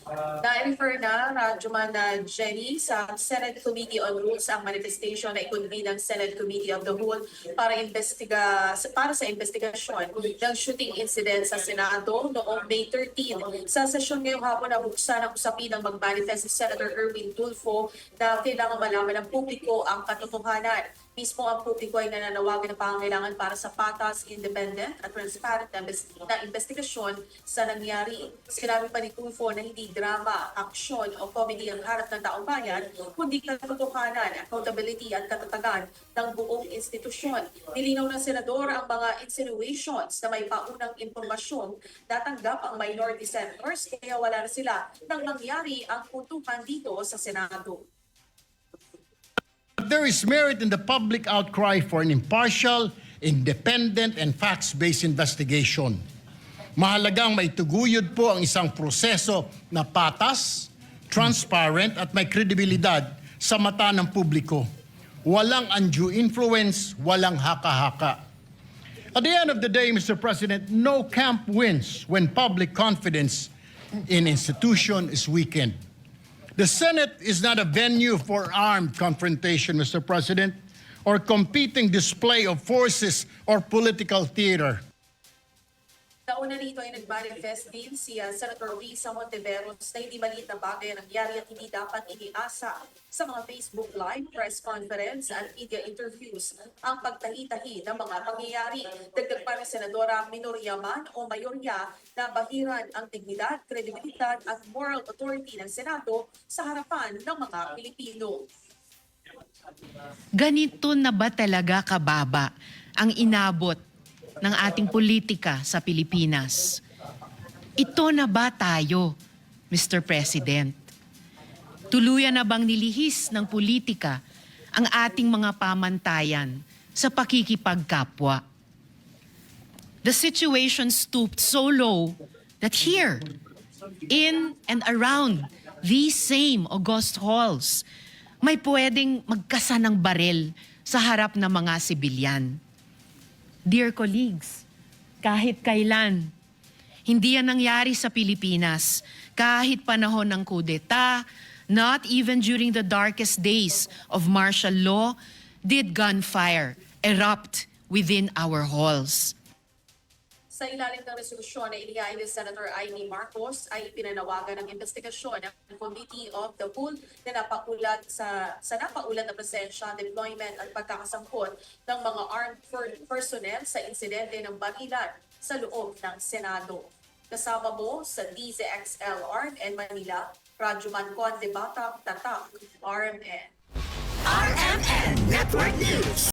Na-refer na Rajuman na Jenny sa Senate Committee on Rules ang manifestation na ikonvene ng Senate Committee of the Whole para sa investigasyon ng shooting incident sa Senado noong May 13. Sa sesyon ngayong hapon na buksan ang usapin ng mag-manifest si Senator Erwin Tulfo na kailangan malaman ng publiko ang katotohanan. Mismo ang publiko ay nananawagan ng pangangailangan para sa patas, independent at transparent na investigasyon sa nangyari. Sinabi pa ni Tulfo na hindi drama, aksyon o comedy ang harap ng taong bayan, kundi katotohanan, accountability at katatagan ng buong institusyon. Nilinaw ng senador ang mga insinuations na may paunang impormasyong natanggap ang minority senators kaya wala na sila nang nangyari ang puntukan dito sa Senado. There is merit in the public outcry for an impartial, independent, and facts-based investigation. Mahalagang maituguyod po ang isang proseso na patas, transparent, at may kredibilidad sa mata ng publiko. Walang undue influence, walang haka-haka. At the end of the day, Mr. President, no camp wins when public confidence in institution is weakened. The Senate is not a venue for armed confrontation, Mr. President, or competing display of forces or political theater. Nauna rito ay nag-manifest din si Senator Risa Hontiveros na hindi maliit na bagay ang nangyari at hindi dapat iniasa sa mga Facebook Live, press conference at media interviews ang pagtahi-tahi ng mga pangyayari. Dagdag pa ng Senadora minorya man o mayorya na bahiran ang dignidad, kredibilidad at moral authority ng Senado sa harapan ng mga Pilipino. Ganito na ba talaga kababa ang inabot ng ating politika sa Pilipinas? Ito na ba tayo, Mr. President? Tuluyan na bang nilihis ng politika ang ating mga pamantayan sa pakikipagkapwa? The situation stooped so low that here, in and around these same august halls, may pwedeng magkasa ng barel sa harap ng mga sibilyan. Dear colleagues, kahit kailan, hindi yan nangyari sa Pilipinas. Kahit panahon ng kudeta, not even during the darkest days of martial law, did gunfire erupt within our halls. Sa ilalim ng resolusyon na inihain ni Senator Amy Marcos ay pinanawagan ng investigasyon ng Committee of the Whole na napaulat sa napaulat na presensya, deployment at pagkakasangkot ng mga armed personnel sa insidente ng barilan sa loob ng Senado. Kasama mo sa DZXL RMN Manila, Rajuman Conde Batang, Tatak, RMN. RMN Network News.